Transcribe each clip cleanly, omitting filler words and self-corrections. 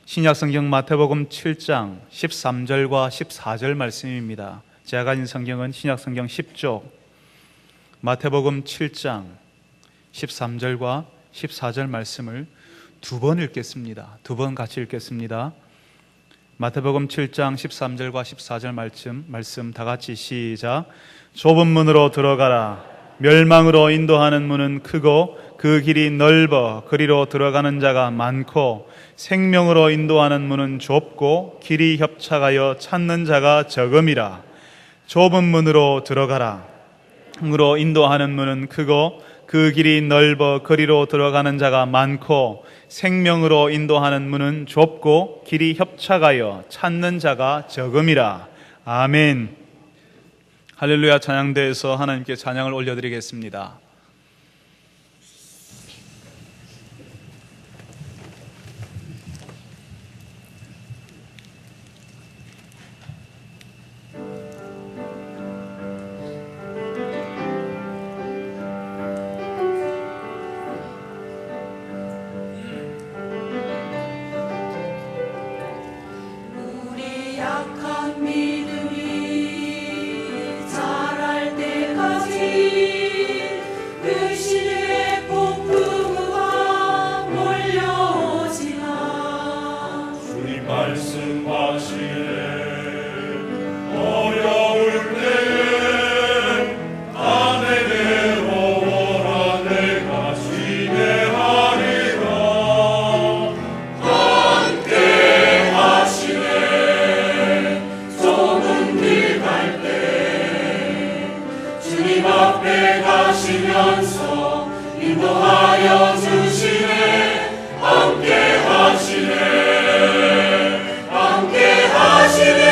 신약성경 마태복음 7장 13절과 14절 말씀입니다. 제가 가진 성경은 신약성경 10쪽 마태복음 7장 13절과 14절 말씀을 두 번 읽겠습니다. 두 번 같이 읽겠습니다. 마태복음 7장 13절과 14절 말씀 다 같이 시작. 좁은 문으로 들어가라. 멸망으로 인도하는 문은 크고 그 길이 넓어 그리로 들어가는 자가 많고 생명으로 인도하는 문은 좁고 길이 협착하여 찾는 자가 적음이라. 좁은 문으로 들어가라. 으로 인도하는 문은 크고 그 길이 넓어 그리로 들어가는 자가 많고 생명으로 인도하는 문은 좁고 길이 협착하여 찾는 자가 적음이라. 아멘. 할렐루야. 찬양대에서 하나님께 찬양을 올려드리겠습니다. 인도하여 주시네. 함께 하시네. 함께 하시네.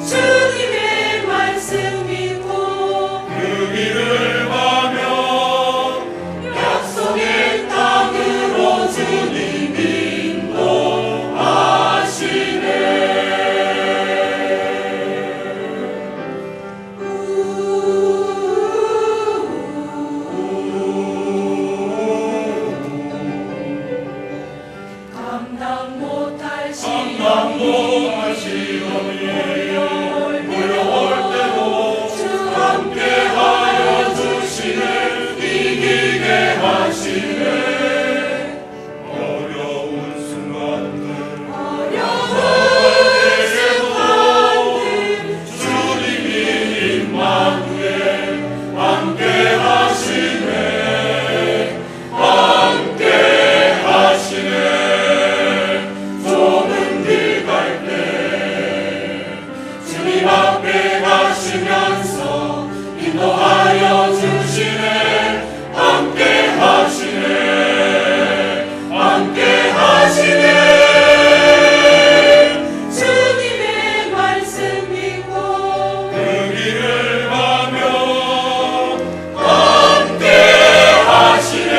주님의 말씀 믿고 그 길을 가며 약속의 땅으로 주님 인도하시네. 인도하여 주시네. 함께 하시네. 함께 하시네. 주님의 말씀 믿고 그 길을 가며 함께 하시네.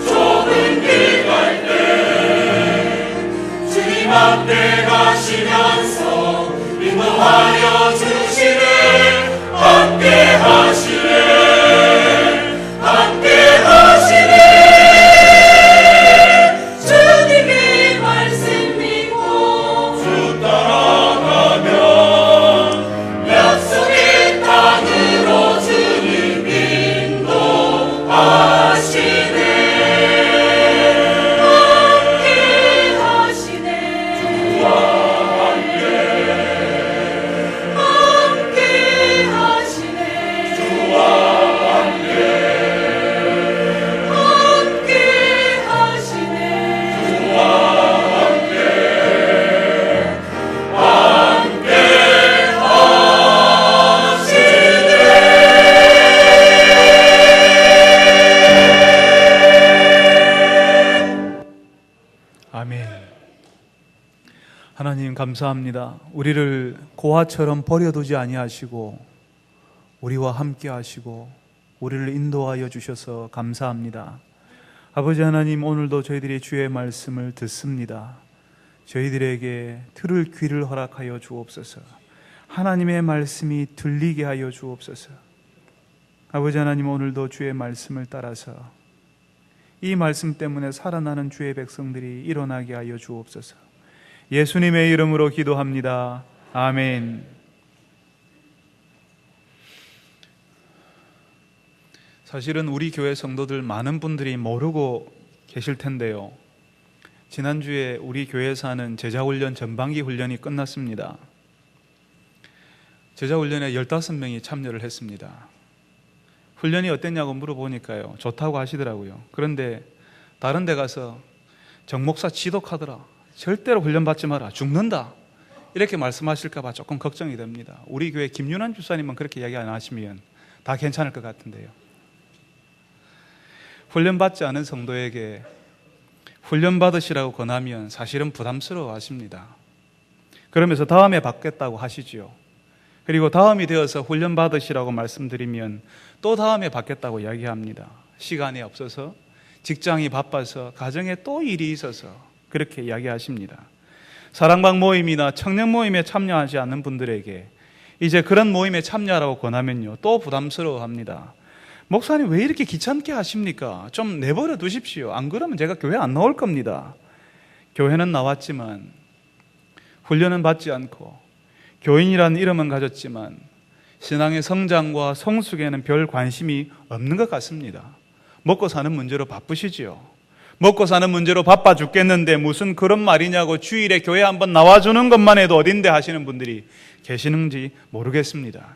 좁은 길 갈 때 주님 앞에 가시면서 인도하여 주시네. 함께 하시네. 함께 하시네. 주님의 말씀 믿고 주 따라가면 약속의 땅으로 주님 인도하시네. 함께 하시네. 주와 하나님 감사합니다. 우리를 고아처럼 버려두지 아니하시고 우리와 함께 하시고 우리를 인도하여 주셔서 감사합니다. 아버지 하나님, 오늘도 저희들이 주의 말씀을 듣습니다. 저희들에게 들을 귀를 허락하여 주옵소서. 하나님의 말씀이 들리게 하여 주옵소서. 아버지 하나님, 오늘도 주의 말씀을 따라서 이 말씀 때문에 살아나는 주의 백성들이 일어나게 하여 주옵소서. 예수님의 이름으로 기도합니다. 아멘. 사실은 우리 교회 성도들 많은 분들이 모르고 계실 텐데요, 지난주에 우리 교회에서 하는 제자훈련 전반기 훈련이 끝났습니다. 제자훈련에 15명이 참여를 했습니다. 훈련이 어땠냐고 물어보니까요, 좋다고 하시더라고요. 그런데 다른 데 가서 정 목사 지독하더라, 절대로 훈련 받지 마라, 죽는다, 이렇게 말씀하실까 봐 조금 걱정이 됩니다. 우리 교회 김윤환 주사님은 그렇게 이야기 안 하시면 다 괜찮을 것 같은데요, 훈련 받지 않은 성도에게 훈련 받으시라고 권하면 사실은 부담스러워 하십니다. 그러면서 다음에 받겠다고 하시지요. 그리고 다음이 되어서 훈련 받으시라고 말씀드리면 또 다음에 받겠다고 이야기합니다. 시간이 없어서, 직장이 바빠서, 가정에 또 일이 있어서 그렇게 이야기하십니다. 사랑방 모임이나 청년 모임에 참여하지 않는 분들에게 이제 그런 모임에 참여하라고 권하면요, 또 부담스러워합니다. 목사님 왜 이렇게 귀찮게 하십니까? 좀 내버려 두십시오. 안 그러면 제가 교회 안 나올 겁니다. 교회는 나왔지만 훈련은 받지 않고 교인이라는 이름은 가졌지만 신앙의 성장과 성숙에는 별 관심이 없는 것 같습니다. 먹고 사는 문제로 바쁘시지요. 먹고 사는 문제로 바빠 죽겠는데 무슨 그런 말이냐고 주일에 교회 한번 나와주는 것만 해도 어딘데 하시는 분들이 계시는지 모르겠습니다.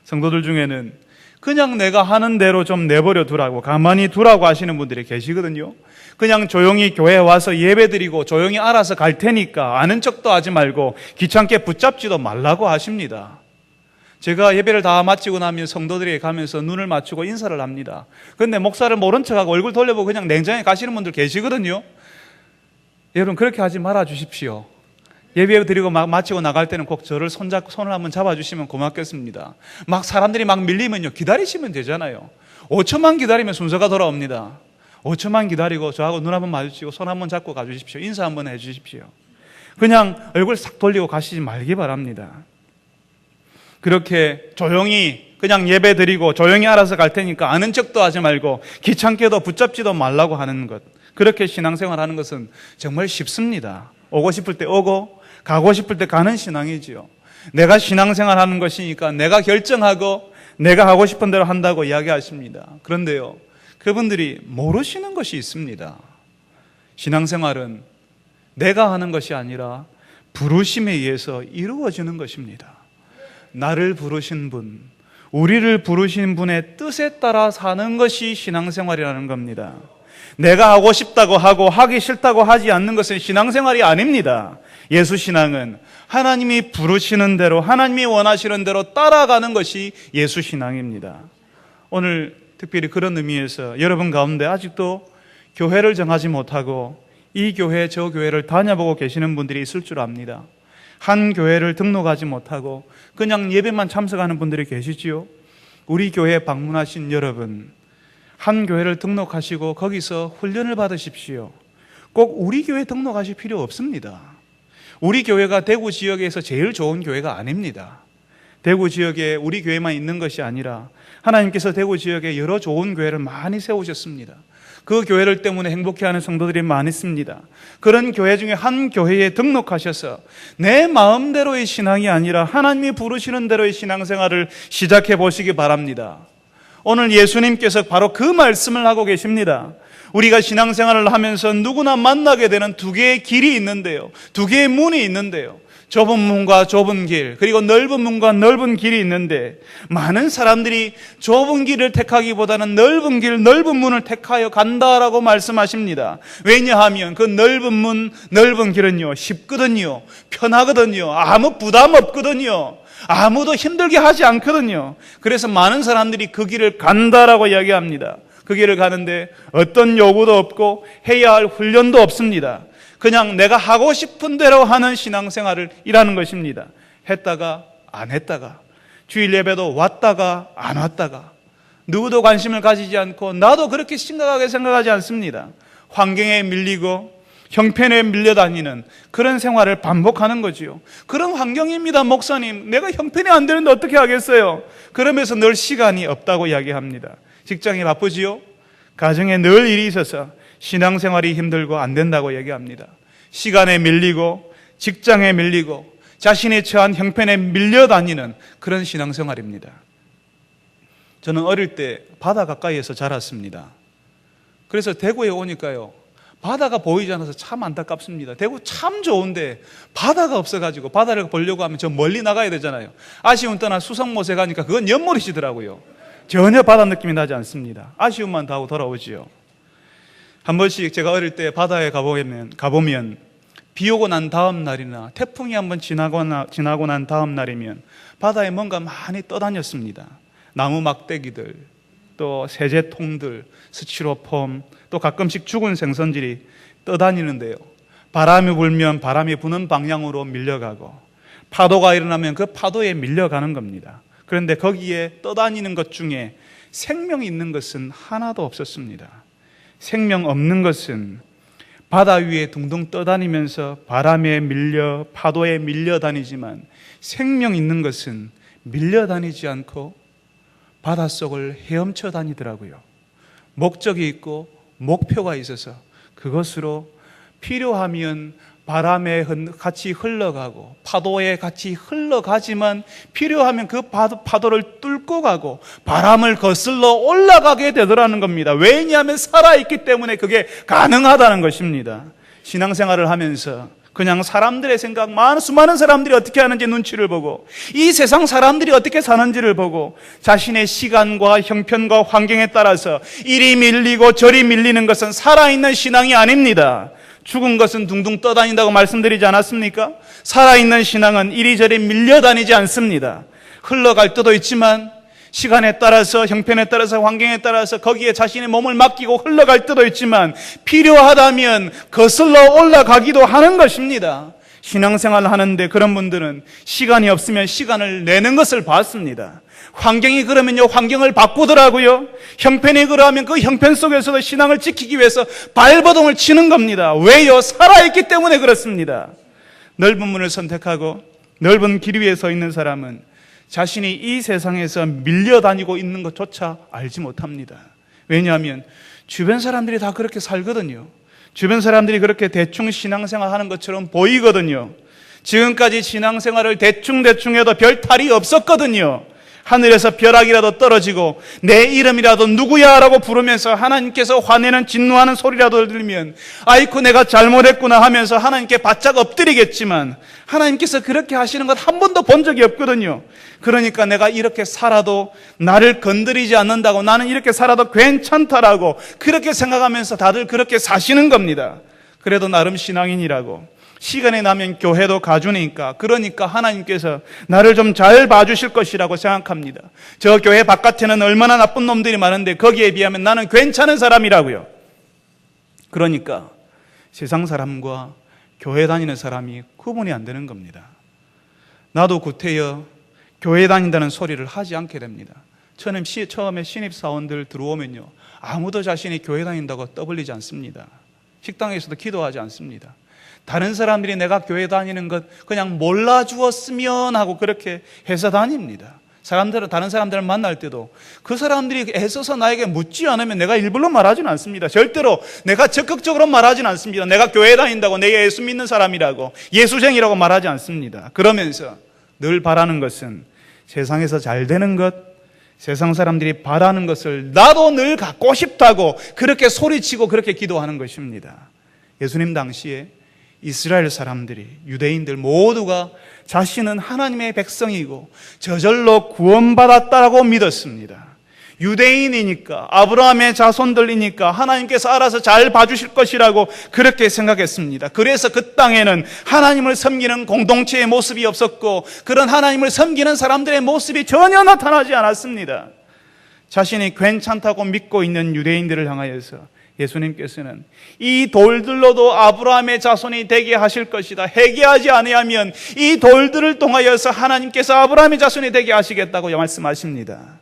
성도들 중에는 그냥 내가 하는 대로 좀 내버려 두라고, 가만히 두라고 하시는 분들이 계시거든요. 그냥 조용히 교회에 와서 예배드리고 조용히 알아서 갈 테니까 아는 척도 하지 말고 귀찮게 붙잡지도 말라고 하십니다. 제가 예배를 다 마치고 나면 성도들에게 가면서 눈을 맞추고 인사를 합니다. 그런데 목사를 모른 척하고 얼굴 돌려보고 그냥 냉정히 가시는 분들 계시거든요. 여러분, 그렇게 하지 말아 주십시오. 예배 드리고 마치고 나갈 때는 꼭 저를 손을 한번 잡아주시면 고맙겠습니다. 막 사람들이 막 밀리면요, 기다리시면 되잖아요. 5초만 기다리면 순서가 돌아옵니다. 5초만 기다리고 저하고 눈 한번 마주치고 손 한번 잡고 가주십시오. 인사 한번 해주십시오. 그냥 얼굴 싹 돌리고 가시지 말기 바랍니다. 그렇게 조용히 그냥 예배 드리고 조용히 알아서 갈 테니까 아는 척도 하지 말고 귀찮게도 붙잡지도 말라고 하는 것, 그렇게 신앙생활 하는 것은 정말 쉽습니다. 오고 싶을 때 오고 가고 싶을 때 가는 신앙이지요. 내가 신앙생활 하는 것이니까 내가 결정하고 내가 하고 싶은 대로 한다고 이야기하십니다. 그런데요, 그분들이 모르시는 것이 있습니다. 신앙생활은 내가 하는 것이 아니라 부르심에 의해서 이루어지는 것입니다. 나를 부르신 분, 우리를 부르신 분의 뜻에 따라 사는 것이 신앙생활이라는 겁니다. 내가 하고 싶다고 하고 하기 싫다고 하지 않는 것은 신앙생활이 아닙니다. 예수신앙은 하나님이 부르시는 대로, 하나님이 원하시는 대로 따라가는 것이 예수신앙입니다. 오늘 특별히 그런 의미에서 여러분 가운데 아직도 교회를 정하지 못하고 이 교회 저 교회를 다녀보고 계시는 분들이 있을 줄 압니다. 한 교회를 등록하지 못하고 그냥 예배만 참석하는 분들이 계시지요. 우리 교회에 방문하신 여러분, 한 교회를 등록하시고 거기서 훈련을 받으십시오. 꼭 우리 교회 등록하실 필요 없습니다. 우리 교회가 대구 지역에서 제일 좋은 교회가 아닙니다. 대구 지역에 우리 교회만 있는 것이 아니라 하나님께서 대구 지역에 여러 좋은 교회를 많이 세우셨습니다. 그 교회를 때문에 행복해하는 성도들이 많이 있습니다. 그런 교회 중에 한 교회에 등록하셔서 내 마음대로의 신앙이 아니라 하나님이 부르시는 대로의 신앙생활을 시작해 보시기 바랍니다. 오늘 예수님께서 바로 그 말씀을 하고 계십니다. 우리가 신앙생활을 하면서 누구나 만나게 되는 두 개의 길이 있는데요, 두 개의 문이 있는데요, 좁은 문과 좁은 길, 그리고 넓은 문과 넓은 길이 있는데 많은 사람들이 좁은 길을 택하기보다는 넓은 길, 넓은 문을 택하여 간다라고 말씀하십니다. 왜냐하면 그 넓은 문, 넓은 길은요, 쉽거든요, 편하거든요, 아무 부담 없거든요, 아무도 힘들게 하지 않거든요. 그래서 많은 사람들이 그 길을 간다라고 이야기합니다. 그 길을 가는데 어떤 요구도 없고 해야 할 훈련도 없습니다. 그냥 내가 하고 싶은 대로 하는 신앙생활을 일하는 것입니다. 했다가 안 했다가, 주일 예배도 왔다가 안 왔다가, 누구도 관심을 가지지 않고 나도 그렇게 심각하게 생각하지 않습니다. 환경에 밀리고 형편에 밀려다니는 그런 생활을 반복하는 거지요. 그런 환경입니다. 목사님, 내가 형편이 안 되는데 어떻게 하겠어요? 그러면서 늘 시간이 없다고 이야기합니다. 직장이 바쁘지요? 가정에 늘 일이 있어서 신앙생활이 힘들고 안 된다고 얘기합니다. 시간에 밀리고 직장에 밀리고 자신이 처한 형편에 밀려다니는 그런 신앙생활입니다. 저는 어릴 때 바다 가까이에서 자랐습니다. 그래서 대구에 오니까요, 바다가 보이지 않아서 참 안타깝습니다. 대구 참 좋은데 바다가 없어가지고 바다를 보려고 하면 저 멀리 나가야 되잖아요. 아쉬운 떠나 수성못에 가니까 그건 연못이시더라고요. 전혀 바다 느낌이 나지 않습니다. 아쉬움만 다 하고 돌아오지요. 한 번씩 제가 어릴 때 바다에 가보면 비 오고 난 다음 날이나 태풍이 한번 지나고 난 다음 날이면 바다에 뭔가 많이 떠다녔습니다. 나무 막대기들, 또 세제통들, 스티로폼, 또 가끔씩 죽은 생선들이 떠다니는데요. 바람이 불면 바람이 부는 방향으로 밀려가고 파도가 일어나면 그 파도에 밀려가는 겁니다. 그런데 거기에 떠다니는 것 중에 생명이 있는 것은 하나도 없었습니다. 생명 없는 것은 바다 위에 둥둥 떠다니면서 바람에 밀려 파도에 밀려다니지만 생명 있는 것은 밀려다니지 않고 바닷속을 헤엄쳐 다니더라고요. 목적이 있고 목표가 있어서 그것으로 필요하면 바람에 같이 흘러가고 파도에 같이 흘러가지만 필요하면 그 파도를 뚫고 가고 바람을 거슬러 올라가게 되더라는 겁니다. 왜냐하면 살아있기 때문에 그게 가능하다는 것입니다. 신앙생활을 하면서 그냥 사람들의 생각, 수많은 사람들이 어떻게 하는지 눈치를 보고 이 세상 사람들이 어떻게 사는지를 보고 자신의 시간과 형편과 환경에 따라서 이리 밀리고 저리 밀리는 것은 살아있는 신앙이 아닙니다. 죽은 것은 둥둥 떠다닌다고 말씀드리지 않았습니까? 살아있는 신앙은 이리저리 밀려다니지 않습니다. 흘러갈 때도 있지만 시간에 따라서 형편에 따라서 환경에 따라서 거기에 자신의 몸을 맡기고 흘러갈 때도 있지만 필요하다면 거슬러 올라가기도 하는 것입니다. 신앙생활을 하는데 그런 분들은 시간이 없으면 시간을 내는 것을 봤습니다. 환경이 그러면요, 환경을 바꾸더라고요. 형편이 그러면 그 형편 속에서도 신앙을 지키기 위해서 발버둥을 치는 겁니다. 왜요? 살아있기 때문에 그렇습니다. 넓은 문을 선택하고 넓은 길 위에 서 있는 사람은 자신이 이 세상에서 밀려다니고 있는 것조차 알지 못합니다. 왜냐하면 주변 사람들이 다 그렇게 살거든요. 주변 사람들이 그렇게 대충 신앙생활 하는 것처럼 보이거든요. 지금까지 신앙생활을 대충 해도 별 탈이 없었거든요. 하늘에서 벼락이라도 떨어지고 내 이름이라도 누구야 라고 부르면서 하나님께서 화내는 진노하는 소리라도 들리면 아이고 내가 잘못했구나 하면서 하나님께 바짝 엎드리겠지만 하나님께서 그렇게 하시는 것 한 번도 본 적이 없거든요. 그러니까 내가 이렇게 살아도 나를 건드리지 않는다고, 나는 이렇게 살아도 괜찮다라고 그렇게 생각하면서 다들 그렇게 사시는 겁니다. 그래도 나름 신앙인이라고 시간이 나면 교회도 가주니까, 그러니까 하나님께서 나를 좀 잘 봐주실 것이라고 생각합니다. 저 교회 바깥에는 얼마나 나쁜 놈들이 많은데 거기에 비하면 나는 괜찮은 사람이라고요. 그러니까 세상 사람과 교회 다니는 사람이 구분이 안 되는 겁니다. 나도 구태여 교회 다닌다는 소리를 하지 않게 됩니다. 처음에 신입사원들 들어오면요, 아무도 자신이 교회 다닌다고 떠벌리지 않습니다. 식당에서도 기도하지 않습니다. 다른 사람들이 내가 교회 다니는 것 그냥 몰라주었으면 하고 그렇게 해서 다닙니다. 다른 사람들을 만날 때도 그 사람들이 애써서 나에게 묻지 않으면 내가 일부러 말하지는 않습니다. 절대로 내가 적극적으로 말하지는 않습니다. 내가 교회 다닌다고, 내가 예수 믿는 사람이라고, 예수쟁이라고 말하지 않습니다. 그러면서 늘 바라는 것은 세상에서 잘 되는 것, 세상 사람들이 바라는 것을 나도 늘 갖고 싶다고 그렇게 소리치고 그렇게 기도하는 것입니다. 예수님 당시에 이스라엘 사람들이, 유대인들 모두가 자신은 하나님의 백성이고 저절로 구원받았다라고 믿었습니다. 유대인이니까, 아브라함의 자손들이니까 하나님께서 알아서 잘 봐주실 것이라고 그렇게 생각했습니다. 그래서 그 땅에는 하나님을 섬기는 공동체의 모습이 없었고 그런 하나님을 섬기는 사람들의 모습이 전혀 나타나지 않았습니다. 자신이 괜찮다고 믿고 있는 유대인들을 향하여서 예수님께서는 이 돌들로도 아브라함의 자손이 되게 하실 것이다, 회개하지 아니하면 이 돌들을 통하여서 하나님께서 아브라함의 자손이 되게 하시겠다고 말씀하십니다.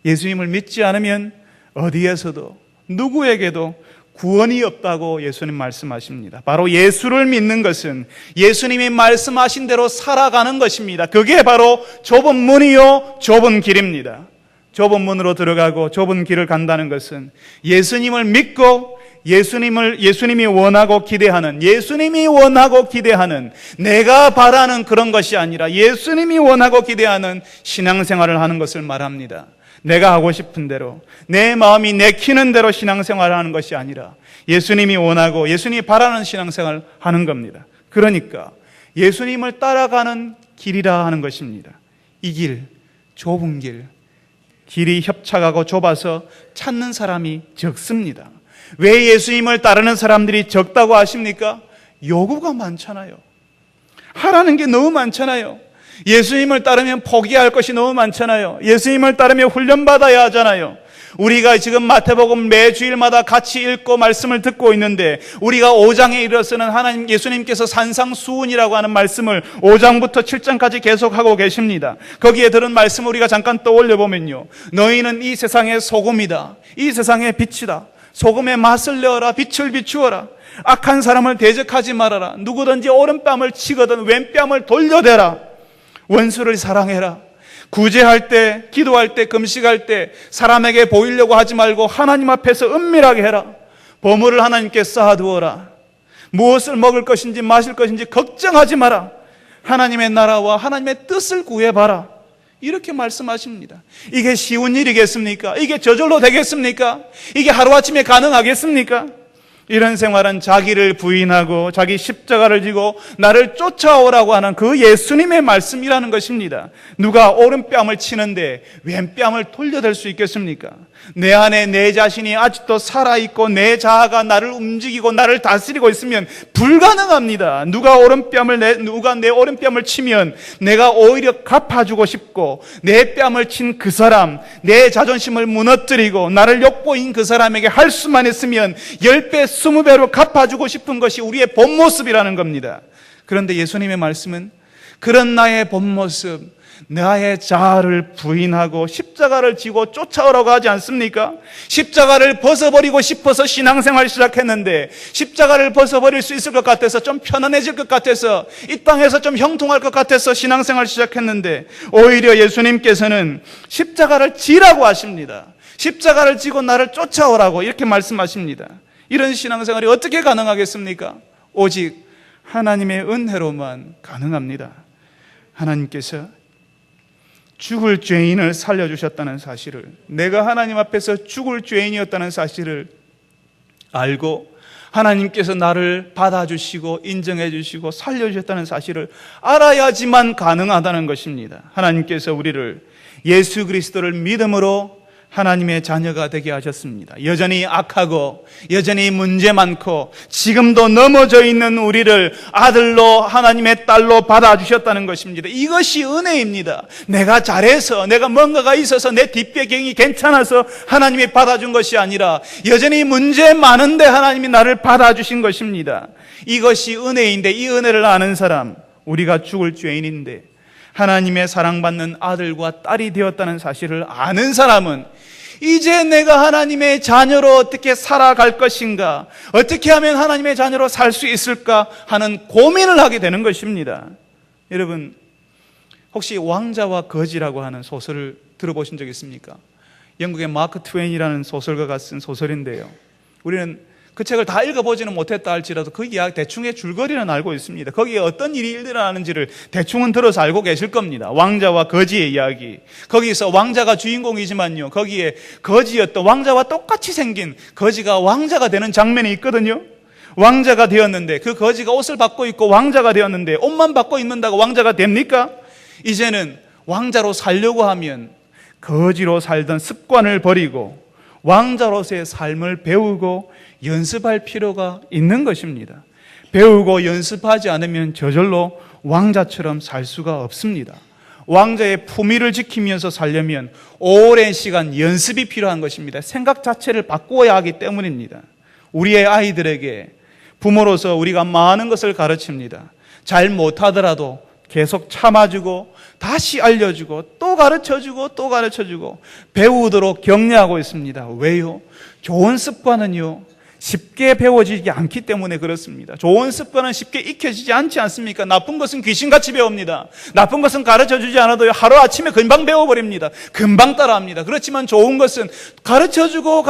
예수님을 믿지 않으면 어디에서도 누구에게도 구원이 없다고 예수님 말씀하십니다. 바로 예수를 믿는 것은 예수님이 말씀하신 대로 살아가는 것입니다. 그게 바로 좁은 문이요 좁은 길입니다. 좁은 문으로 들어가고 좁은 길을 간다는 것은 예수님을 믿고 예수님이 원하고 기대하는, 예수님이 원하고 기대하는, 내가 바라는 그런 것이 아니라 예수님이 원하고 기대하는 신앙생활을 하는 것을 말합니다. 내가 하고 싶은 대로, 내 마음이 내키는 대로 신앙생활을 하는 것이 아니라 예수님이 원하고 예수님이 바라는 신앙생활을 하는 겁니다. 그러니까 예수님을 따라가는 길이라 하는 것입니다. 이 길, 좁은 길, 길이 협착하고 좁아서 찾는 사람이 적습니다. 왜 예수님을 따르는 사람들이 적다고 하십니까? 요구가 많잖아요. 하라는 게 너무 많잖아요. 예수님을 따르면 포기할 것이 너무 많잖아요. 예수님을 따르면 훈련받아야 하잖아요. 우리가 지금 마태복음 매 주일마다 같이 읽고 말씀을 듣고 있는데, 우리가 5장에 이르러서는 하나님 예수님께서 산상수훈이라고 하는 말씀을 5장부터 7장까지 계속하고 계십니다. 거기에 들은 말씀을 우리가 잠깐 떠올려 보면요, 너희는 이 세상의 소금이다, 이 세상의 빛이다. 소금의 맛을 내어라, 빛을 비추어라. 악한 사람을 대적하지 말아라. 누구든지 오른뺨을 치거든 왼뺨을 돌려대라. 원수를 사랑해라. 구제할 때, 기도할 때, 금식할 때 사람에게 보이려고 하지 말고 하나님 앞에서 은밀하게 해라. 보물을 하나님께 쌓아두어라. 무엇을 먹을 것인지 마실 것인지 걱정하지 마라. 하나님의 나라와 하나님의 뜻을 구해봐라. 이렇게 말씀하십니다. 이게 쉬운 일이겠습니까? 이게 저절로 되겠습니까? 이게 하루아침에 가능하겠습니까? 이런 생활은 자기를 부인하고 자기 십자가를 지고 나를 쫓아오라고 하는 그 예수님의 말씀이라는 것입니다. 누가 오른뺨을 치는데 왼뺨을 돌려댈 수 있겠습니까? 내 안에 내 자신이 아직도 살아있고 내 자아가 나를 움직이고 나를 다스리고 있으면 불가능합니다. 누가 내 오른뺨을 치면 내가 오히려 갚아주고 싶고, 내 뺨을 친 그 사람, 내 자존심을 무너뜨리고 나를 욕보인 그 사람에게 할 수만 있으면 10배, 20배로 갚아주고 싶은 것이 우리의 본 모습이라는 겁니다. 그런데 예수님의 말씀은 그런 나의 본 모습, 나의 자아를 부인하고 십자가를 지고 쫓아오라고 하지 않습니까? 십자가를 벗어버리고 싶어서 신앙생활을 시작했는데, 십자가를 벗어버릴 수 있을 것 같아서, 좀 편안해질 것 같아서, 이 땅에서 좀 형통할 것 같아서 신앙생활을 시작했는데, 오히려 예수님께서는 십자가를 지라고 하십니다. 십자가를 지고 나를 쫓아오라고 이렇게 말씀하십니다. 이런 신앙생활이 어떻게 가능하겠습니까? 오직 하나님의 은혜로만 가능합니다. 하나님께서 죽을 죄인을 살려주셨다는 사실을, 내가 하나님 앞에서 죽을 죄인이었다는 사실을 알고 하나님께서 나를 받아주시고 인정해 주시고 살려주셨다는 사실을 알아야지만 가능하다는 것입니다. 하나님께서 우리를 예수 그리스도를 믿음으로 하나님의 자녀가 되게 하셨습니다. 여전히 악하고 여전히 문제 많고 지금도 넘어져 있는 우리를 아들로, 하나님의 딸로 받아주셨다는 것입니다. 이것이 은혜입니다. 내가 잘해서, 내가 뭔가가 있어서, 내 뒷배경이 괜찮아서 하나님이 받아준 것이 아니라 여전히 문제 많은데 하나님이 나를 받아주신 것입니다. 이것이 은혜인데, 이 은혜를 아는 사람, 우리가 죽을 죄인인데 하나님의 사랑받는 아들과 딸이 되었다는 사실을 아는 사람은 이제 내가 하나님의 자녀로 어떻게 살아갈 것인가, 어떻게 하면 하나님의 자녀로 살 수 있을까 하는 고민을 하게 되는 것입니다. 여러분, 혹시 왕자와 거지라고 하는 소설을 들어보신 적 있습니까? 영국의 마크 트웨인이라는 소설가가 쓴 소설인데요, 우리는 그 책을 다 읽어보지는 못했다 할지라도 그 이야기 대충의 줄거리는 알고 있습니다. 거기에 어떤 일이 일어나는지를 대충은 들어서 알고 계실 겁니다. 왕자와 거지의 이야기. 거기서 왕자가 주인공이지만요, 거기에 거지였던 왕자와 똑같이 생긴 거지가 왕자가 되는 장면이 있거든요. 왕자가 되었는데, 그 거지가 옷을 받고 있고 왕자가 되었는데, 옷만 받고 있는다고 왕자가 됩니까? 이제는 왕자로 살려고 하면 거지로 살던 습관을 버리고 왕자로서의 삶을 배우고 연습할 필요가 있는 것입니다. 배우고 연습하지 않으면 저절로 왕자처럼 살 수가 없습니다. 왕자의 품위를 지키면서 살려면 오랜 시간 연습이 필요한 것입니다. 생각 자체를 바꾸어야 하기 때문입니다. 우리의 아이들에게 부모로서 우리가 많은 것을 가르칩니다. 잘 못하더라도 계속 참아주고 다시 알려주고 또 가르쳐주고 또 가르쳐주고 배우도록 격려하고 있습니다. 왜요? 좋은 습관은요, 쉽게 배워지지 않기 때문에 그렇습니다. 좋은 습관은 쉽게 익혀지지 않지 않습니까? 나쁜 것은 귀신같이 배웁니다. 나쁜 것은 가르쳐주지 않아도 하루아침에 금방 배워버립니다. 금방 따라합니다. 그렇지만 좋은 것은 가르쳐주고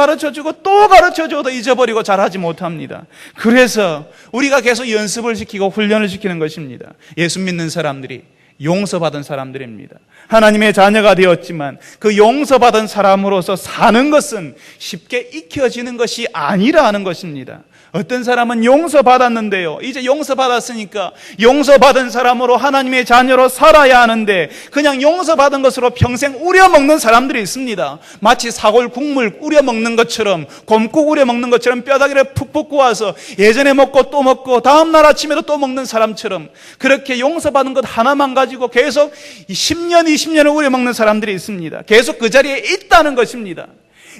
또 가르쳐줘도 잊어버리고 잘하지 못합니다. 그래서 우리가 계속 연습을 시키고 훈련을 시키는 것입니다. 예수 믿는 사람들이 용서받은 사람들입니다. 하나님의 자녀가 되었지만 그 용서받은 사람으로서 사는 것은 쉽게 익혀지는 것이 아니라는 것입니다. 어떤 사람은 용서받았는데요, 이제 용서받았으니까 용서받은 사람으로 하나님의 자녀로 살아야 하는데 그냥 용서받은 것으로 평생 우려먹는 사람들이 있습니다. 마치 사골 국물 우려먹는 것처럼, 곰국 우려먹는 것처럼 뼈다귀를 푹푹 구워서 예전에 먹고 또 먹고 다음날 아침에도 또 먹는 사람처럼 그렇게 용서받은 것 하나만 가지고 계속 10년, 20년을 우려먹는 사람들이 있습니다. 계속 그 자리에 있다는 것입니다.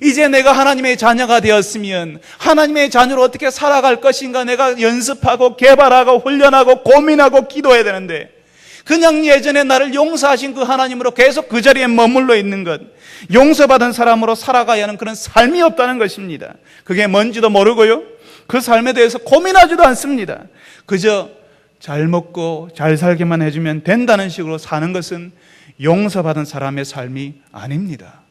이제 내가 하나님의 자녀가 되었으면 하나님의 자녀로 어떻게 살아갈 것인가 내가 연습하고 개발하고 훈련하고 고민하고 기도해야 되는데 그냥 예전에 나를 용서하신 그 하나님으로 계속 그 자리에 머물러 있는 것, 용서받은 사람으로 살아가야 하는 그런 삶이 없다는 것입니다. 그게 뭔지도 모르고요, 그 삶에 대해서 고민하지도 않습니다. 그저 잘 먹고 잘 살게만 해주면 된다는 식으로 사는 것은 용서받은 사람의 삶이 아닙니다.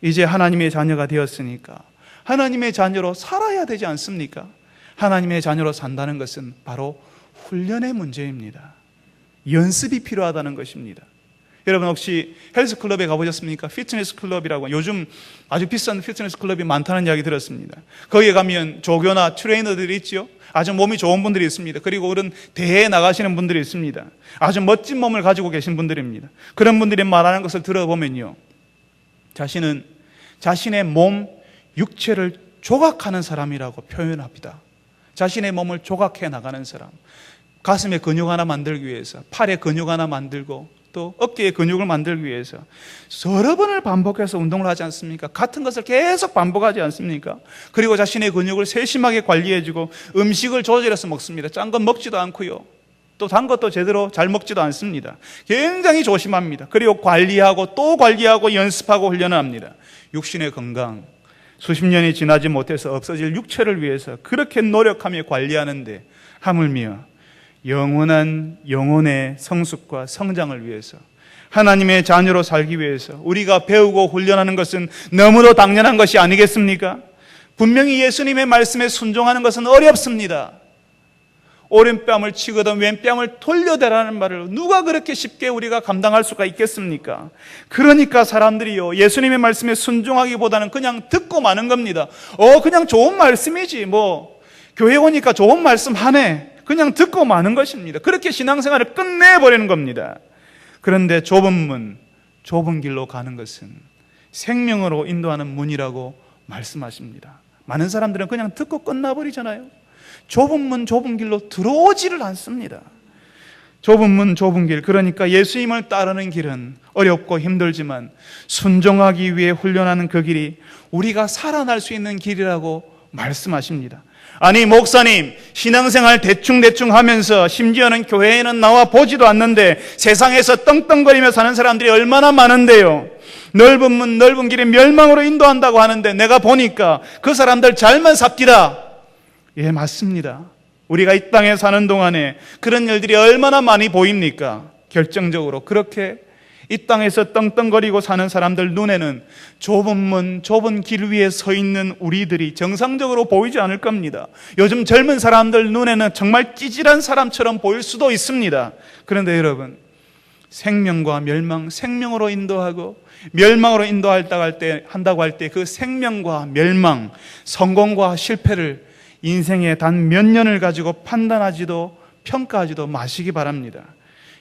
이제 하나님의 자녀가 되었으니까 하나님의 자녀로 살아야 되지 않습니까? 하나님의 자녀로 산다는 것은 바로 훈련의 문제입니다. 연습이 필요하다는 것입니다. 여러분 혹시 헬스클럽에 가보셨습니까? 피트니스 클럽이라고 요즘 아주 비싼 피트니스 클럽이 많다는 이야기 들었습니다. 거기에 가면 조교나 트레이너들이 있죠. 아주 몸이 좋은 분들이 있습니다. 그리고 그런 대회에 나가시는 분들이 있습니다. 아주 멋진 몸을 가지고 계신 분들입니다. 그런 분들이 말하는 것을 들어보면요, 자신은 자신의 몸, 육체를 조각하는 사람이라고 표현합니다. 자신의 몸을 조각해 나가는 사람. 가슴에 근육 하나 만들기 위해서, 팔에 근육 하나 만들고 또 어깨에 근육을 만들기 위해서 여러 번을 반복해서 운동을 하지 않습니까? 같은 것을 계속 반복하지 않습니까? 그리고 자신의 근육을 세심하게 관리해주고 음식을 조절해서 먹습니다. 짠 건 먹지도 않고요, 또 단 것도 제대로 잘 먹지도 않습니다. 굉장히 조심합니다. 그리고 관리하고 또 관리하고 연습하고 훈련을 합니다. 육신의 건강, 수십 년이 지나지 못해서 없어질 육체를 위해서 그렇게 노력하며 관리하는데 하물며 영원한 영혼의 성숙과 성장을 위해서, 하나님의 자녀로 살기 위해서 우리가 배우고 훈련하는 것은 너무도 당연한 것이 아니겠습니까? 분명히 예수님의 말씀에 순종하는 것은 어렵습니다. 오른뺨을 치거든 왼뺨을 돌려대라는 말을 누가 그렇게 쉽게 우리가 감당할 수가 있겠습니까? 그러니까 사람들이요, 예수님의 말씀에 순종하기보다는 그냥 듣고 마는 겁니다. 그냥 좋은 말씀이지, 교회 오니까 좋은 말씀 하네, 그냥 듣고 마는 것입니다. 그렇게 신앙생활을 끝내버리는 겁니다. 그런데 좁은 문, 좁은 길로 가는 것은 생명으로 인도하는 문이라고 말씀하십니다. 많은 사람들은 그냥 듣고 끝나버리잖아요. 좁은 문, 좁은 길로 들어오지를 않습니다. 좁은 문, 좁은 길, 그러니까 예수님을 따르는 길은 어렵고 힘들지만 순종하기 위해 훈련하는 그 길이 우리가 살아날 수 있는 길이라고 말씀하십니다. 아니 목사님, 신앙생활 대충 하면서 심지어는 교회에는 나와 보지도 않는데 세상에서 떵떵거리며 사는 사람들이 얼마나 많은데요, 넓은 문, 넓은 길이 멸망으로 인도한다고 하는데 내가 보니까 그 사람들 잘만 삽디다. 예, 맞습니다. 우리가 이 땅에 사는 동안에 그런 일들이 얼마나 많이 보입니까? 결정적으로 그렇게 이 땅에서 떵떵거리고 사는 사람들 눈에는 좁은 문, 좁은 길 위에 서 있는 우리들이 정상적으로 보이지 않을 겁니다. 요즘 젊은 사람들 눈에는 정말 찌질한 사람처럼 보일 수도 있습니다. 그런데 여러분, 생명과 멸망, 생명으로 인도하고 멸망으로 한다고 할 때 그 생명과 멸망, 성공과 실패를 인생의 단 몇 년을 가지고 판단하지도 평가하지도 마시기 바랍니다.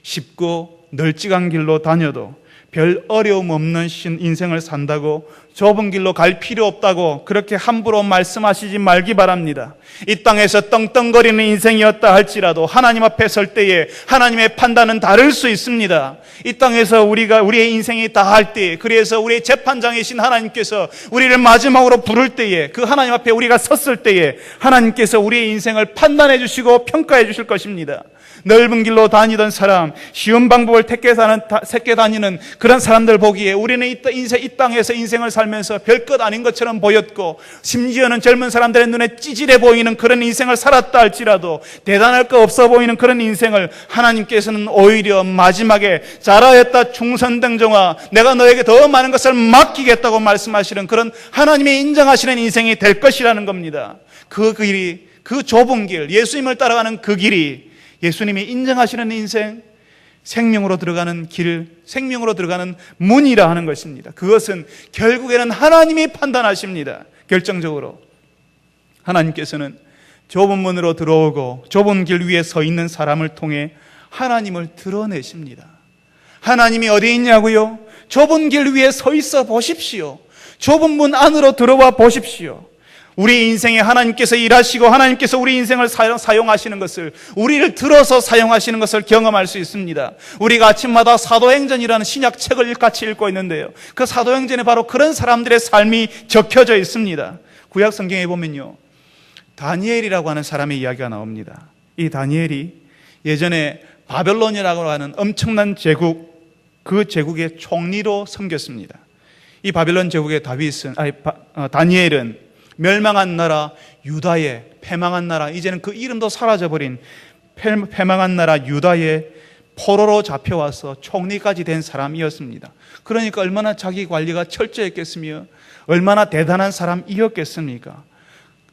쉽고 널찍한 길로 다녀도 별 어려움 없는 인생을 산다고 좁은 길로 갈 필요 없다고 그렇게 함부로 말씀하시지 말기 바랍니다. 이 땅에서 떵떵거리는 인생이었다 할지라도 하나님 앞에 설 때에 하나님의 판단은 다를 수 있습니다. 이 땅에서 우리의 인생이 다할 때에, 그래서 우리의 재판장이신 하나님께서 우리를 마지막으로 부를 때에, 그 하나님 앞에 우리가 섰을 때에 하나님께서 우리의 인생을 판단해 주시고 평가해 주실 것입니다. 넓은 길로 다니던 사람, 쉬운 방법을 택해 다니는 그런 사람들 보기에 우리는 이 땅에서 인생을 살면서 별것 아닌 것처럼 보였고 심지어는 젊은 사람들의 눈에 찌질해 보이는 그런 인생을 살았다 할지라도 대단할 거 없어 보이는 그런 인생을 하나님께서는 오히려 마지막에 잘하였다 충성등정아 내가 너에게 더 많은 것을 맡기겠다고 말씀하시는 그런 하나님이 인정하시는 인생이 될 것이라는 겁니다. 그 길이, 그 좁은 길, 예수님을 따라가는 그 길이 예수님이 인정하시는 인생, 생명으로 들어가는 길, 생명으로 들어가는 문이라 하는 것입니다. 그것은 결국에는 하나님이 판단하십니다. 결정적으로 하나님께서는 좁은 문으로 들어오고 좁은 길 위에 서 있는 사람을 통해 하나님을 드러내십니다. 하나님이 어디 있냐고요? 좁은 길 위에 서 있어 보십시오. 좁은 문 안으로 들어와 보십시오. 우리 인생에 하나님께서 일하시고 하나님께서 우리 인생을 사용하시는 것을, 우리를 들어서 사용하시는 것을 경험할 수 있습니다. 우리가 아침마다 사도행전이라는 신약 책을 같이 읽고 있는데요, 그 사도행전에 바로 그런 사람들의 삶이 적혀져 있습니다. 구약 성경에 보면요, 다니엘이라고 하는 사람의 이야기가 나옵니다. 이 다니엘이 예전에 바벨론이라고 하는 엄청난 제국, 그 제국의 총리로 섬겼습니다. 이 바벨론 제국의 다니엘은 멸망한 나라 유다의, 패망한 나라, 이제는 그 이름도 사라져버린 패망한 나라 유다의 포로로 잡혀와서 총리까지 된 사람이었습니다. 그러니까 얼마나 자기 관리가 철저했겠으며 얼마나 대단한 사람이었겠습니까?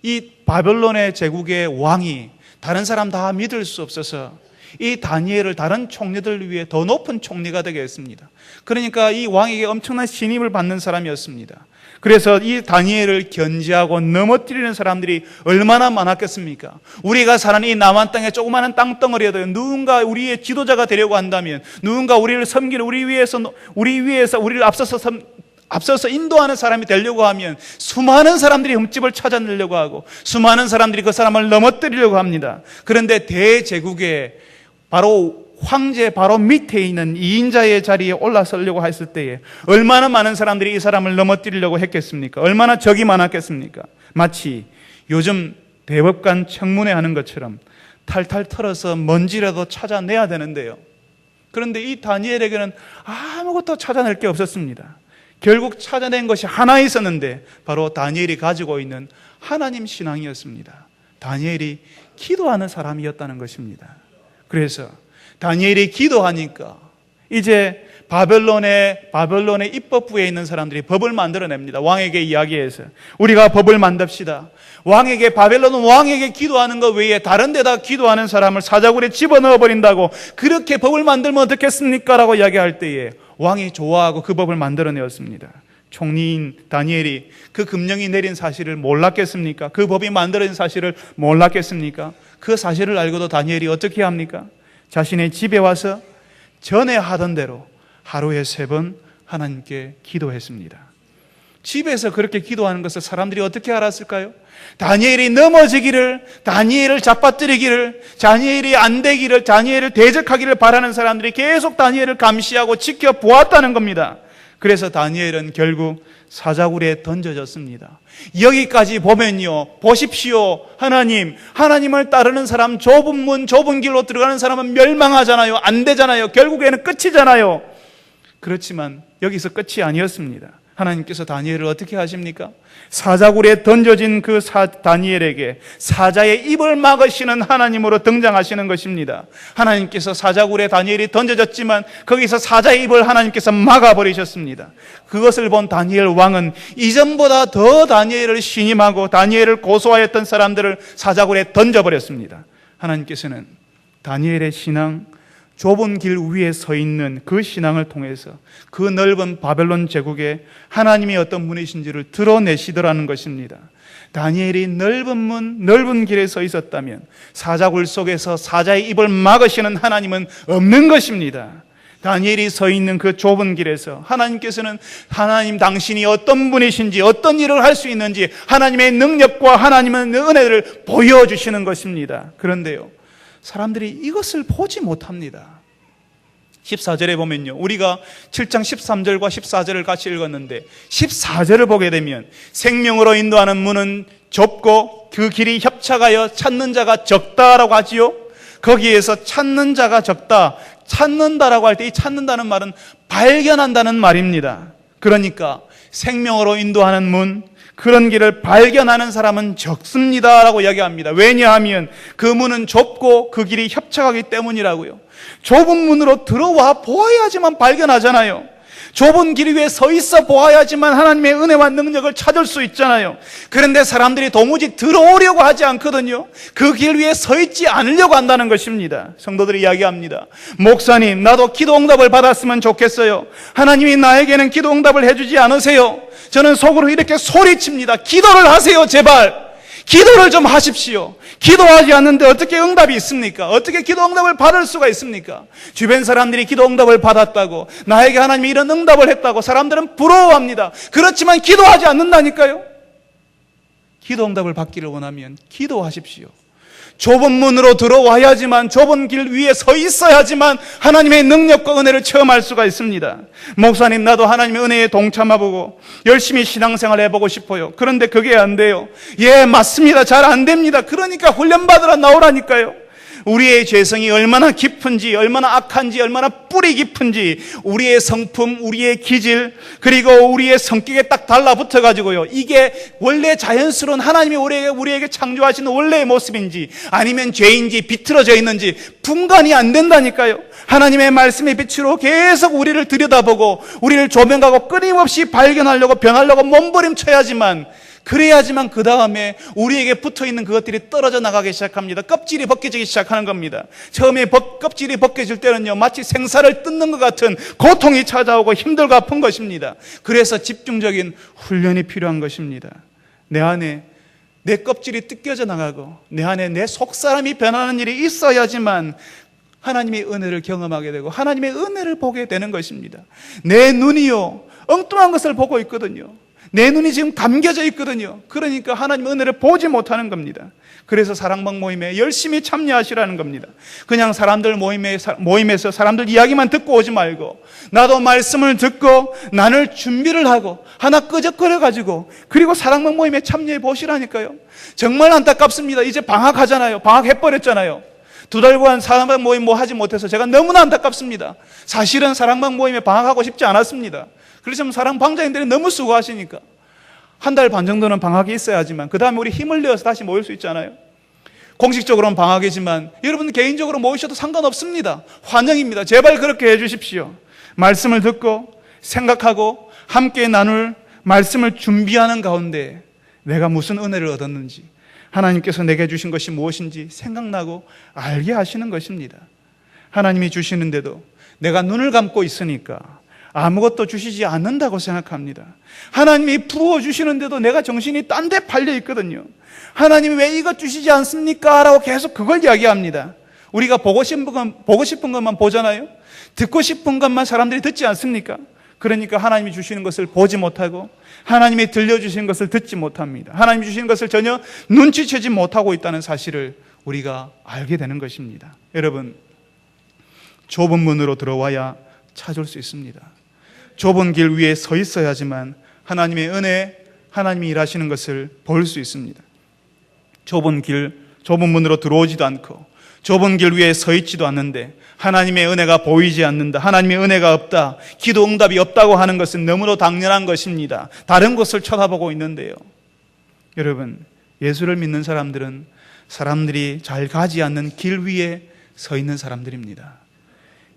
이 바벨론의 제국의 왕이 다른 사람 다 믿을 수 없어서 이 다니엘을 다른 총리들 위해 더 높은 총리가 되게 했습니다. 그러니까 이 왕에게 엄청난 신임을 받는 사람이었습니다. 그래서 이 다니엘을 견제하고 넘어뜨리는 사람들이 얼마나 많았겠습니까? 우리가 사는 이 남한 땅에 조그마한 땅덩어리에도 누군가 우리의 지도자가 되려고 한다면, 누군가 우리를 섬기는, 우리 위에서 우리를 앞서서 인도하는 사람이 되려고 하면 수많은 사람들이 흠집을 찾아내려고 하고 수많은 사람들이 그 사람을 넘어뜨리려고 합니다. 그런데 대제국의 바로 황제 바로 밑에 있는 2인자의 자리에 올라서려고 했을 때에 얼마나 많은 사람들이 이 사람을 넘어뜨리려고 했겠습니까? 얼마나 적이 많았겠습니까? 마치 요즘 대법관 청문회 하는 것처럼 탈탈 털어서 먼지라도 찾아내야 되는데요, 그런데 이 다니엘에게는 아무것도 찾아낼 게 없었습니다. 결국 찾아낸 것이 하나 있었는데 바로 다니엘이 가지고 있는 하나님 신앙이었습니다. 다니엘이 기도하는 사람이었다는 것입니다. 그래서 다니엘이 기도하니까 이제 바벨론의 입법부에 있는 사람들이 법을 만들어냅니다. 왕에게 이야기해서 우리가 법을 만듭시다. 바벨론 왕에게 기도하는 것 외에 다른 데다 기도하는 사람을 사자굴에 집어넣어 버린다고, 그렇게 법을 만들면 어떻겠습니까? 라고 이야기할 때에 왕이 좋아하고 그 법을 만들어내었습니다. 총리인 다니엘이 그 금령이 내린 사실을 몰랐겠습니까? 그 법이 만들어진 사실을 몰랐겠습니까? 그 사실을 알고도 다니엘이 어떻게 합니까? 자신의 집에 와서 전에 하던 대로 하루에 3번 하나님께 기도했습니다. 집에서 그렇게 기도하는 것을 사람들이 어떻게 알았을까요? 다니엘이 넘어지기를, 다니엘을 잡아뜨리기를, 다니엘이 안 되기를, 다니엘을 대적하기를 바라는 사람들이 계속 다니엘을 감시하고 지켜보았다는 겁니다. 그래서 다니엘은 결국 사자굴에 던져졌습니다. 여기까지 보면요, 보십시오. 하나님을 따르는 사람, 좁은 문, 좁은 길로 들어가는 사람은 멸망하잖아요. 안 되잖아요. 결국에는 끝이잖아요. 그렇지만 여기서 끝이 아니었습니다. 하나님께서 다니엘을 어떻게 하십니까? 사자굴에 던져진 그 다니엘에게 사자의 입을 막으시는 하나님으로 등장하시는 것입니다. 하나님께서 사자굴에 다니엘이 던져졌지만 거기서 사자의 입을 하나님께서 막아버리셨습니다. 그것을 본 다니엘 왕은 이전보다 더 다니엘을 신임하고 다니엘을 고소하였던 사람들을 사자굴에 던져버렸습니다. 하나님께서는 다니엘의 신앙, 좁은 길 위에 서 있는 그 신앙을 통해서 그 넓은 바벨론 제국에 하나님이 어떤 분이신지를 드러내시더라는 것입니다. 다니엘이 넓은 문, 넓은 길에 서 있었다면 사자굴 속에서 사자의 입을 막으시는 하나님은 없는 것입니다. 다니엘이 서 있는 그 좁은 길에서 하나님께서는 하나님 당신이 어떤 분이신지, 어떤 일을 할 수 있는지 하나님의 능력과 하나님의 은혜를 보여주시는 것입니다. 그런데요, 사람들이 이것을 보지 못합니다. 14절에 보면요, 우리가 7장 13절과 14절을 같이 읽었는데 14절을 보게 되면 생명으로 인도하는 문은 좁고 그 길이 협착하여 찾는 자가 적다라고 하지요. 거기에서 찾는 자가 적다, 찾는다라고 할 때 이 찾는다는 말은 발견한다는 말입니다. 그러니까 생명으로 인도하는 문, 그런 길을 발견하는 사람은 적습니다라고 이야기합니다. 왜냐하면 그 문은 좁고 그 길이 협착하기 때문이라고요. 좁은 문으로 들어와 보아야지만 발견하잖아요. 좁은 길 위에 서 있어 보아야지만 하나님의 은혜와 능력을 찾을 수 있잖아요. 그런데 사람들이 도무지 들어오려고 하지 않거든요. 그 길 위에 서 있지 않으려고 한다는 것입니다. 성도들이 이야기합니다. 목사님, 나도 기도 응답을 받았으면 좋겠어요. 하나님이 나에게는 기도 응답을 해주지 않으세요. 저는 속으로 이렇게 소리칩니다. 기도를 하세요, 제발. 기도를 좀 하십시오. 기도하지 않는데 어떻게 응답이 있습니까? 어떻게 기도 응답을 받을 수가 있습니까? 주변 사람들이 기도 응답을 받았다고, 나에게 하나님이 이런 응답을 했다고 사람들은 부러워합니다. 그렇지만 기도하지 않는다니까요. 기도 응답을 받기를 원하면 기도하십시오. 좁은 문으로 들어와야지만, 좁은 길 위에 서 있어야지만 하나님의 능력과 은혜를 체험할 수가 있습니다. 목사님, 나도 하나님의 은혜에 동참해보고 열심히 신앙생활 해보고 싶어요. 그런데 그게 안 돼요. 예, 맞습니다. 잘 안 됩니다. 그러니까 훈련받으러 나오라니까요. 우리의 죄성이 얼마나 깊은지, 얼마나 악한지, 얼마나 뿌리 깊은지, 우리의 성품, 우리의 기질, 그리고 우리의 성격에 딱 달라붙어가지고요, 이게 원래 자연스러운 하나님이 우리에게 창조하신 원래의 모습인지 아니면 죄인지 비틀어져 있는지 분간이 안 된다니까요. 하나님의 말씀의 빛으로 계속 우리를 들여다보고 우리를 조명하고 끊임없이 발견하려고, 변하려고 몸부림쳐야지만, 그래야지만 그 다음에 우리에게 붙어있는 그것들이 떨어져 나가기 시작합니다. 껍질이 벗겨지기 시작하는 겁니다. 처음에 껍질이 벗겨질 때는요, 마치 생사를 뜯는 것 같은 고통이 찾아오고 힘들고 아픈 것입니다. 그래서 집중적인 훈련이 필요한 것입니다. 내 안에 내 껍질이 뜯겨져 나가고 내 안에 내 속사람이 변하는 일이 있어야지만 하나님의 은혜를 경험하게 되고 하나님의 은혜를 보게 되는 것입니다. 내 눈이요, 엉뚱한 것을 보고 있거든요. 내 눈이 지금 감겨져 있거든요. 그러니까 하나님의 은혜를 보지 못하는 겁니다. 그래서 사랑방 모임에 열심히 참여하시라는 겁니다. 그냥 사람들 모임에서 사람들 이야기만 듣고 오지 말고, 나도 말씀을 듣고 나눌 준비를 하고 하나 끄적거려가지고 그리고 사랑방 모임에 참여해 보시라니까요. 정말 안타깝습니다. 이제 방학하잖아요. 방학해버렸잖아요. 2달간 사랑방 모임 하지 못해서 제가 너무나 안타깝습니다. 사실은 사랑방 모임에 방학하고 싶지 않았습니다. 그렇지만 사랑 방장님들이 너무 수고하시니까 1달 반 정도는 방학이 있어야지만 그 다음에 우리 힘을 내어서 다시 모일 수 있잖아요. 공식적으로는 방학이지만 여러분 개인적으로 모이셔도 상관없습니다. 환영입니다. 제발 그렇게 해주십시오. 말씀을 듣고 생각하고 함께 나눌 말씀을 준비하는 가운데 내가 무슨 은혜를 얻었는지, 하나님께서 내게 주신 것이 무엇인지 생각나고 알게 하시는 것입니다. 하나님이 주시는데도 내가 눈을 감고 있으니까 아무것도 주시지 않는다고 생각합니다. 하나님이 부어주시는데도 내가 정신이 딴 데 팔려 있거든요. 하나님이 왜 이것 주시지 않습니까? 라고 계속 그걸 이야기합니다. 우리가 보고 싶은 것만 보잖아요. 듣고 싶은 것만 사람들이 듣지 않습니까? 그러니까 하나님이 주시는 것을 보지 못하고 하나님이 들려주시는 것을 듣지 못합니다. 하나님이 주시는 것을 전혀 눈치채지 못하고 있다는 사실을 우리가 알게 되는 것입니다. 여러분, 좁은 문으로 들어와야 찾을 수 있습니다. 좁은 길 위에 서 있어야지만 하나님의 은혜, 하나님이 일하시는 것을 볼 수 있습니다. 좁은 문으로 들어오지도 않고 좁은 길 위에 서 있지도 않는데 하나님의 은혜가 보이지 않는다, 하나님의 은혜가 없다, 기도 응답이 없다고 하는 것은 너무도 당연한 것입니다. 다른 곳을 쳐다보고 있는데요. 여러분, 예수를 믿는 사람들은 사람들이 잘 가지 않는 길 위에 서 있는 사람들입니다.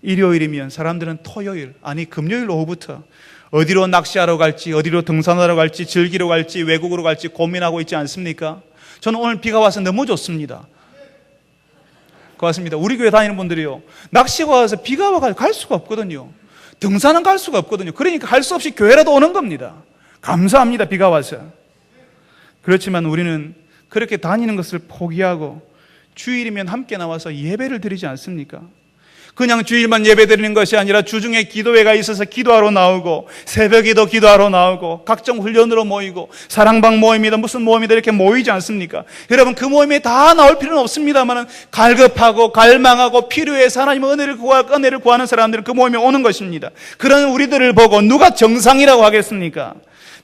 일요일이면 사람들은 토요일, 아니 금요일 오후부터 어디로 낚시하러 갈지, 어디로 등산하러 갈지, 즐기러 갈지, 외국으로 갈지 고민하고 있지 않습니까? 저는 오늘 비가 와서 너무 좋습니다. 고맙습니다. 우리 교회 다니는 분들이요, 낚시가 와서 비가 와서 갈 수가 없거든요. 등산은 갈 수가 없거든요. 그러니까 할 수 없이 교회라도 오는 겁니다. 감사합니다. 비가 와서. 그렇지만 우리는 그렇게 다니는 것을 포기하고 주일이면 함께 나와서 예배를 드리지 않습니까? 그냥 주일만 예배 드리는 것이 아니라 주중에 기도회가 있어서 기도하러 나오고, 새벽에도 기도하러 나오고, 각종 훈련으로 모이고, 사랑방 모임이다 무슨 모임이다 이렇게 모이지 않습니까? 여러분, 그 모임에 다 나올 필요는 없습니다만 갈급하고 갈망하고 필요해서 하나님의 은혜를 구하는 사람들은 그 모임에 오는 것입니다. 그런 우리들을 보고 누가 정상이라고 하겠습니까?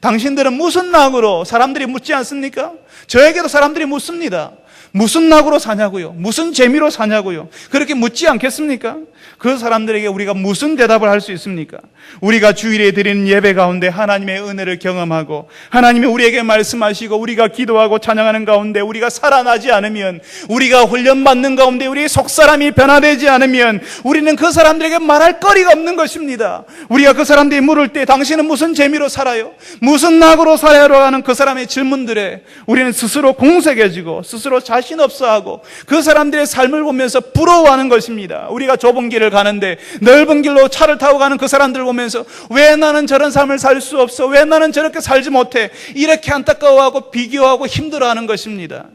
당신들은 무슨 낙으로 사람들이 묻지 않습니까? 저에게도 사람들이 묻습니다. 무슨 낙으로 사냐고요? 무슨 재미로 사냐고요? 그렇게 묻지 않겠습니까? 그 사람들에게 우리가 무슨 대답을 할 수 있습니까? 우리가 주일에 드리는 예배 가운데 하나님의 은혜를 경험하고 하나님이 우리에게 말씀하시고 우리가 기도하고 찬양하는 가운데 우리가 살아나지 않으면, 우리가 훈련받는 가운데 우리의 속사람이 변화되지 않으면 우리는 그 사람들에게 말할 거리가 없는 것입니다. 우리가 그 사람들이 물을 때 당신은 무슨 재미로 살아요? 무슨 낙으로 살아요? 하는 그 사람의 질문들에 우리는 스스로 공색해지고 스스로 자신 없어하고 그 사람들의 삶을 보면서 부러워하는 것입니다. 우리가 좁은 길을 가는데 넓은 길로 차를 타고 가는 그 사람들을 보면서 왜 나는 저런 삶을 살 수 없어? 왜 나는 저렇게 살지 못해? 이렇게 안타까워하고 비교하고 힘들어하는 것입니다.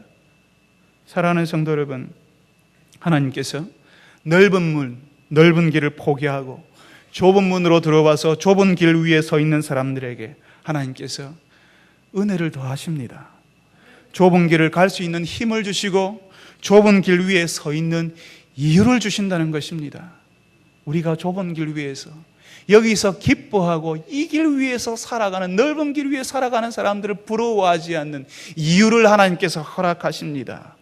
사랑하는 성도 여러분, 하나님께서 넓은 문, 넓은 길을 포기하고 좁은 문으로 들어와서 좁은 길 위에 서 있는 사람들에게 하나님께서 은혜를 더하십니다. 좁은 길을 갈 수 있는 힘을 주시고 좁은 길 위에 서 있는 이유를 주신다는 것입니다. 우리가 좁은 길 위에서 여기서 기뻐하고 이 길 위에서 살아가는, 넓은 길 위에 살아가는 사람들을 부러워하지 않는 이유를 하나님께서 허락하십니다.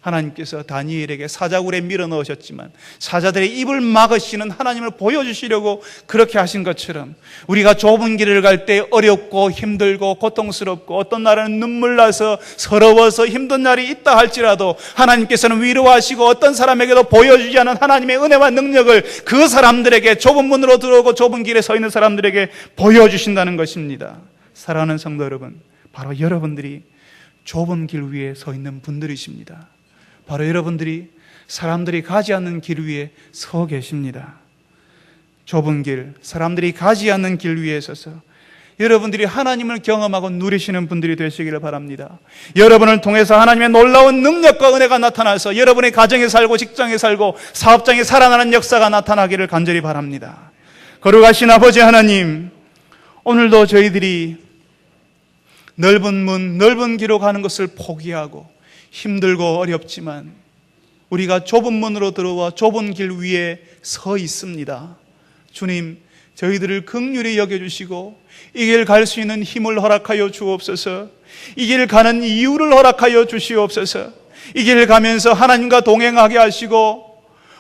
하나님께서 다니엘에게 사자굴에 밀어넣으셨지만 사자들의 입을 막으시는 하나님을 보여주시려고 그렇게 하신 것처럼 우리가 좁은 길을 갈 때 어렵고 힘들고 고통스럽고 어떤 날은 눈물 나서 서러워서 힘든 날이 있다 할지라도 하나님께서는 위로하시고 어떤 사람에게도 보여주지 않은 하나님의 은혜와 능력을 그 사람들에게, 좁은 문으로 들어오고 좁은 길에 서 있는 사람들에게 보여주신다는 것입니다. 사랑하는 성도 여러분, 바로 여러분들이 좁은 길 위에 서 있는 분들이십니다. 바로 여러분들이 사람들이 가지 않는 길 위에 서 계십니다. 좁은 길, 사람들이 가지 않는 길 위에 서서 여러분들이 하나님을 경험하고 누리시는 분들이 되시기를 바랍니다. 여러분을 통해서 하나님의 놀라운 능력과 은혜가 나타나서 여러분의 가정에 살고 직장에 살고 사업장에 살아나는 역사가 나타나기를 간절히 바랍니다. 거룩하신 아버지 하나님, 오늘도 저희들이 넓은 문, 넓은 길로 가는 것을 포기하고 힘들고 어렵지만 우리가 좁은 문으로 들어와 좁은 길 위에 서 있습니다. 주님, 저희들을 긍휼히 여겨주시고 이 길 갈 수 있는 힘을 허락하여 주옵소서. 이 길 가는 이유를 허락하여 주시옵소서. 이 길을 가면서 하나님과 동행하게 하시고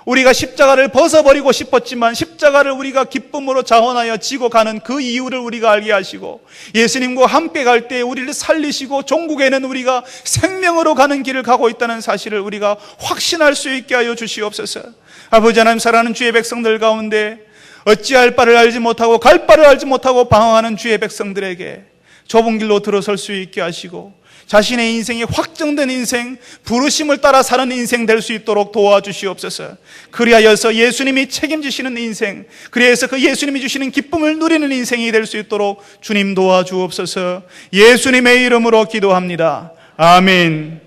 우리가 십자가를 벗어버리고 싶었지만 십자가를 우리가 기쁨으로 자원하여 지고 가는 그 이유를 우리가 알게 하시고 예수님과 함께 갈 때 우리를 살리시고 종국에는 우리가 생명으로 가는 길을 가고 있다는 사실을 우리가 확신할 수 있게 하여 주시옵소서. 아버지 하나님, 사랑하는 주의 백성들 가운데 어찌할 바를 알지 못하고 갈 바를 알지 못하고 방황하는 주의 백성들에게 좁은 길로 들어설 수 있게 하시고 자신의 인생이 확정된 인생, 부르심을 따라 사는 인생 될 수 있도록 도와주시옵소서. 그리하여서 예수님이 책임지시는 인생, 그래서 그 예수님이 주시는 기쁨을 누리는 인생이 될 수 있도록 주님 도와주옵소서. 예수님의 이름으로 기도합니다. 아멘.